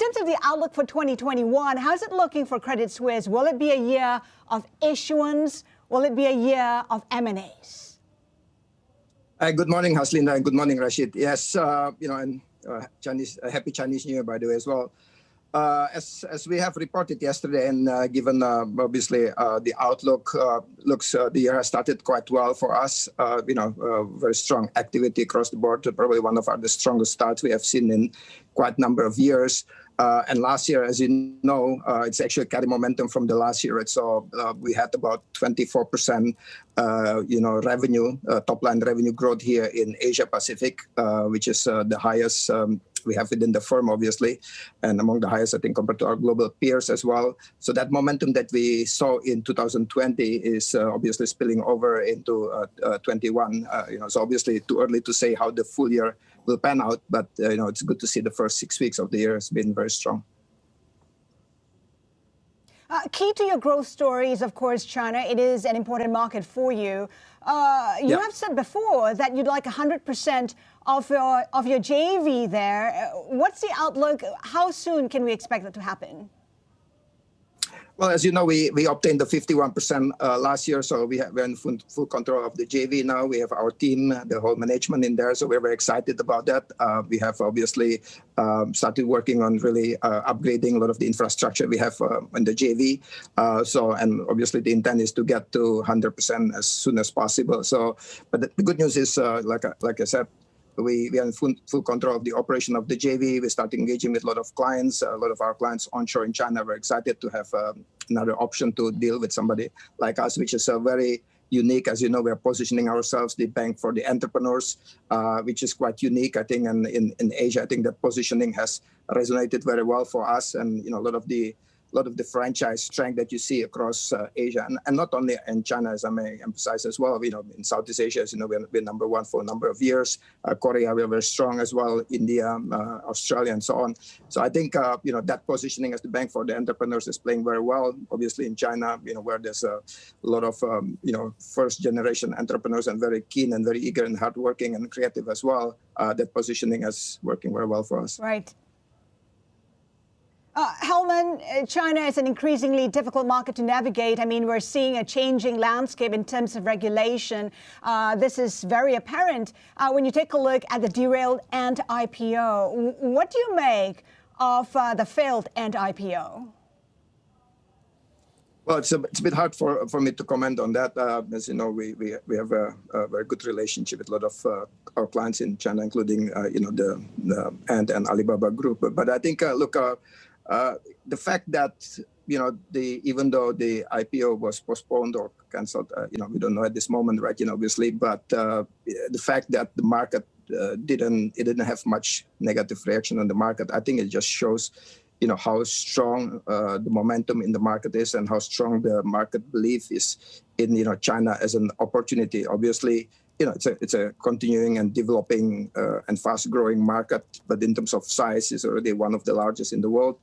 terms of the outlook for 2021, how's it looking for Credit Suisse? Will it be a year of issuance? Will it be a year of M&As? Good morning, Haslinda, and good morning, Rishaad. Yes, and happy Chinese New Year, by the way, as well. As we have reported yesterday, and given obviously the outlook looks, the year has started quite well for us. Very strong activity across the board. Probably one of the strongest starts we have seen in quite a number of years. And last year, as you know, it's actually carry momentum from the last year. Right? So we had about 24%, revenue, top line revenue growth here in Asia Pacific, which is the highest we have within the firm, obviously, and among the highest, I think, compared to our global peers as well. So that momentum that we saw in 2020 is obviously spilling over into 21. So obviously too early to say how the full year will pan out, but it's good to see the first 6 weeks of the year has been very strong. Key to your growth story is, of course, China. It is an important market for you. You have said before that you'd like 100% of your JV there. What's the outlook? How soon can we expect that to happen? Well, as you know, we obtained the 51% last year, so we're in full control of the JV now. We have our team, the whole management in there, so we're very excited about that. We have obviously started working on really upgrading a lot of the infrastructure we have in the JV. And obviously the intent is to get to 100% as soon as possible. So, but the good news is, like I said, we are in full control of the operation of the JV. We start engaging with a lot of clients. A lot of our clients onshore in China were excited to have another option to deal with somebody like us, which is very unique. As you know, we are positioning ourselves the bank for the entrepreneurs, which is quite unique, I think. And in Asia, I think that positioning has resonated very well for us. And a lot of the franchise strength that you see across Asia, and not only in China, as I may emphasize as well. In Southeast Asia, as you know, we're number one for a number of years. Korea, we are very strong as well. India, Australia, and so on. So I think that positioning as the bank for the entrepreneurs is playing very well. Obviously, in China, where there's a lot of first generation entrepreneurs and very keen and very eager and hardworking and creative as well. That positioning is working very well for us. Right. Helman, China is an increasingly difficult market to navigate. I mean, we're seeing a changing landscape in terms of regulation. This is very apparent when you take a look at the derailed Ant IPO. What do you make of the failed Ant IPO? Well, it's a bit hard for me to comment on that. As you know, we have a very good relationship with a lot of our clients in China, including the Ant and Alibaba Group. But I think the fact that even though the IPO was postponed or cancelled, we don't know at this moment, right? Obviously, but the fact that the market didn't have much negative reaction on the market, I think it just shows how strong the momentum in the market is and how strong the market belief is in China as an opportunity. Obviously, it's a continuing and developing and fast-growing market, but in terms of size, it's already one of the largest in the world.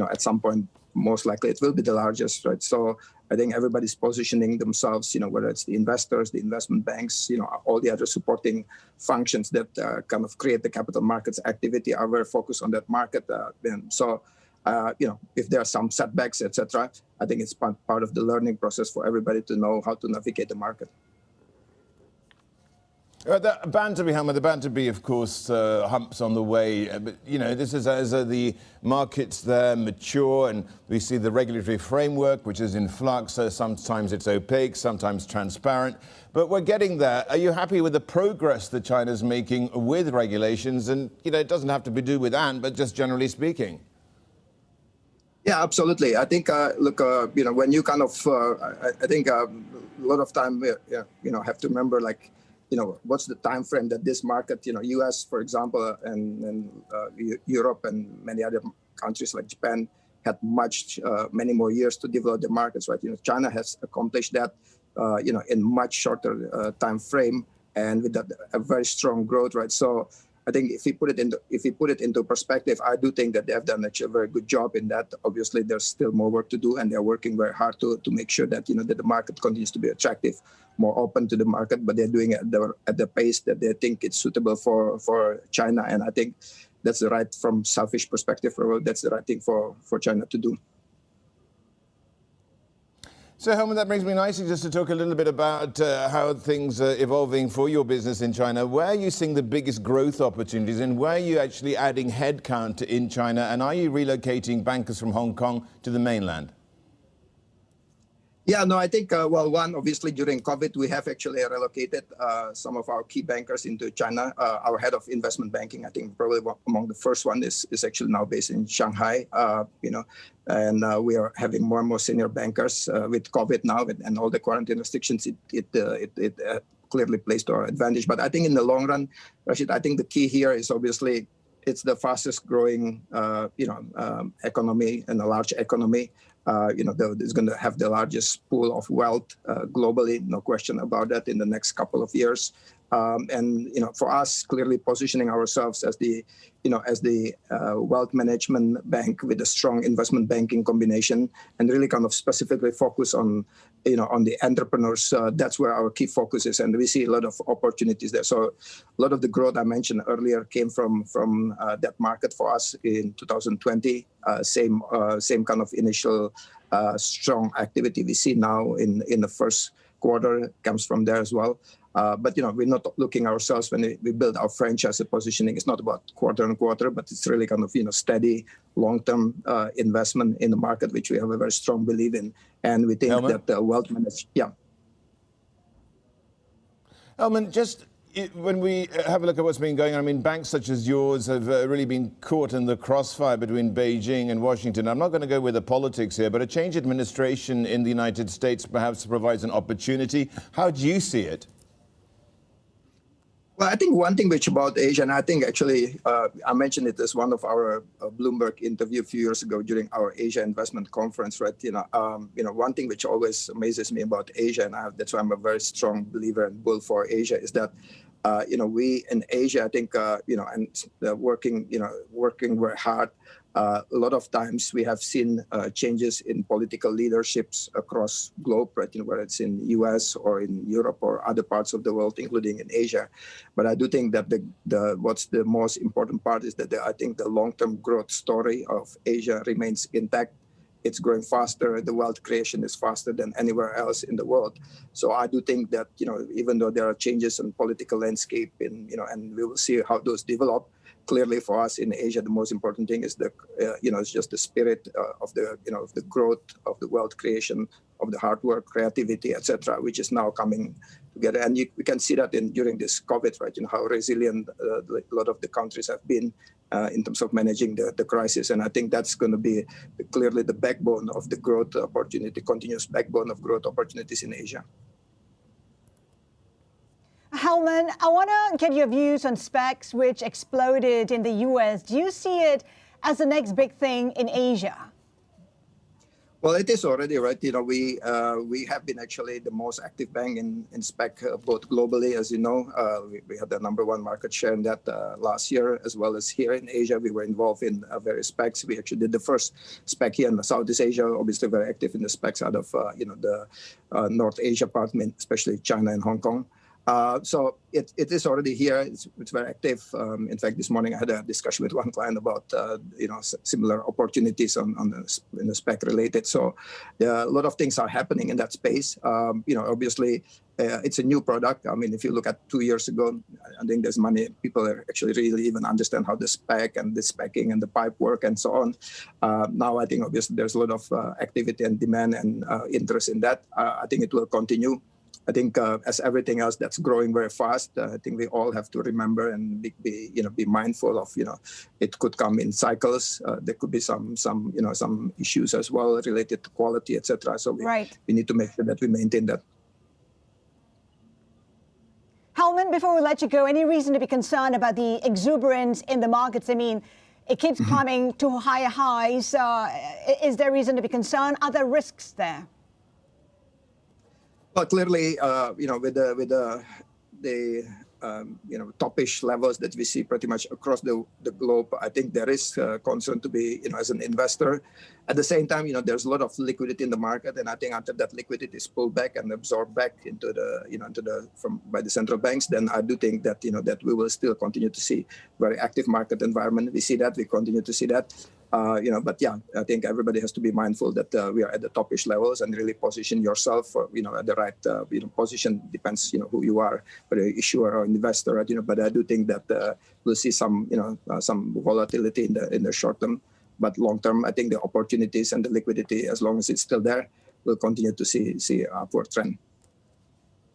At some point, most likely it will be the largest, right? So I think everybody's positioning themselves, whether it's the investors, the investment banks, all the other supporting functions that kind of create the capital markets activity are very focused on that market. So, if there are some setbacks, etc., I think it's part of the learning process for everybody to know how to navigate the market. The bound to be, Helman, the bound to be, of course, humps on the way. But, this is as the markets there mature and we see the regulatory framework, which is in flux. So sometimes it's opaque, sometimes transparent. But we're getting there. Are you happy with the progress that China's making with regulations? And, it doesn't have to be do with Ant, but just generally speaking. Yeah, absolutely. I think, when you kind of, I think a lot of time, have to remember, what's the time frame that this market, US, for example, and Europe and many other countries like Japan had many more years to develop the markets, right? China has accomplished that, in much shorter time frame and with a very strong growth, right? So I think if we put it into perspective, I do think that they have done actually a very good job in that. Obviously, there's still more work to do, and they're working very hard to make sure that that the market continues to be attractive, more open to the market. But they're doing it at the pace that they think it's suitable for China. And I think that's the right, from selfish perspective, that's the right thing for China to do. So, Helman, that brings me nicely just to talk a little bit about how things are evolving for your business in China. Where are you seeing the biggest growth opportunities, and where are you actually adding headcount in China? And are you relocating bankers from Hong Kong to the mainland? Yeah, no, I think, well, one, obviously, during COVID, we have actually relocated some of our key bankers into China. Our head of investment banking, I think probably among the first one, is actually now based in Shanghai, and we are having more and more senior bankers with COVID now, and all the quarantine restrictions. It clearly plays to our advantage. But I think in the long run, Rishaad, I think the key here is obviously it's the fastest growing, economy and a large economy. It's going to have the largest pool of wealth globally, no question about that, in the next couple of years. And for us, clearly positioning ourselves as the wealth management bank with a strong investment banking combination, and really kind of specifically focus on the entrepreneurs. That's where our key focus is, and we see a lot of opportunities there. So a lot of the growth I mentioned earlier came from that market for us in 2020. Same kind of initial strong activity we see now in the first quarter comes from there as well. But we're not looking ourselves when we build our franchise positioning. It's not about quarter on quarter, but it's really kind of steady, long-term investment in the market, which we have a very strong belief in, and we think Helman? that wealth management. Yeah. Helman, just when we have a look at what's been going on, I mean, banks such as yours have really been caught in the crossfire between Beijing and Washington. I'm not going to go with the politics here, but a change administration in the United States perhaps provides an opportunity. How do you see it? Well, I think one thing which about Asia, and I think actually I mentioned it as one of our Bloomberg interview a few years ago during our Asia investment conference, right? One thing which always amazes me about Asia, and that's why I'm a very strong believer and bull for Asia, is that we in Asia, I think, and working very hard. A lot of times we have seen changes in political leaderships across globe, right? Whether it's in US or in Europe or other parts of the world, including in Asia. But I do think that what's the most important part is that I think the long-term growth story of Asia remains intact. It's growing faster. The wealth creation is faster than anywhere else in the world. So I do think that even though there are changes in political landscape, and we will see how those develop. Clearly, for us in Asia, the most important thing is it's just the spirit of the growth of the wealth creation, of the hard work, creativity, etc., which is now coming together. And we can see that during this COVID, right? How resilient a lot of the countries have been in terms of managing the crisis. And I think that's going to be clearly the backbone of the growth opportunity, continuous backbone of growth opportunities in Asia. Helman, I want to get your views on SPACs, which exploded in the US. Do you see it as the next big thing in Asia? Well, it is already, right? We have been actually the most active bank in SPAC, both globally, as you know. We had the #1 market share in that last year, as well as here in Asia. We were involved in various SPACs. We actually did the first SPAC here in Southeast Asia, obviously very active in the SPACs out of the North Asia part, especially China and Hong Kong. So it is already here. It's very active. In fact, this morning I had a discussion with one client about similar opportunities in the SPAC related. So a lot of things are happening in that space. Obviously it's a new product. I mean, if you look at 2 years ago, I think there's many people that actually really even understand how the SPAC and the SPACing and the pipe work and so on. Now I think obviously there's a lot of activity and demand and interest in that. I think it will continue. I think as everything else that's growing very fast, I think we all have to remember and be mindful of it could come in cycles. There could be some issues as well related to quality, etc. So we need to make sure that we maintain that. Helman, before we let you go, any reason to be concerned about the exuberance in the markets? I mean, it keeps climbing to higher highs. Is there reason to be concerned? Are there risks there? Well, clearly, with the toppish levels that we see pretty much across the globe, I think there is concern to be, as an investor. At the same time, there's a lot of liquidity in the market, and I think after that liquidity is pulled back and absorbed back into by the central banks, then I do think that that we will still continue to see very active market environment. We see that, we continue to see that. But yeah, I think everybody has to be mindful that we are at the toppish levels and really position yourself for, at the right position. Depends, who you are, whether you're issuer or investor, right? But I do think that we'll see some volatility in the short term. But long term, I think the opportunities and the liquidity, as long as it's still there, we'll continue to see upward trend.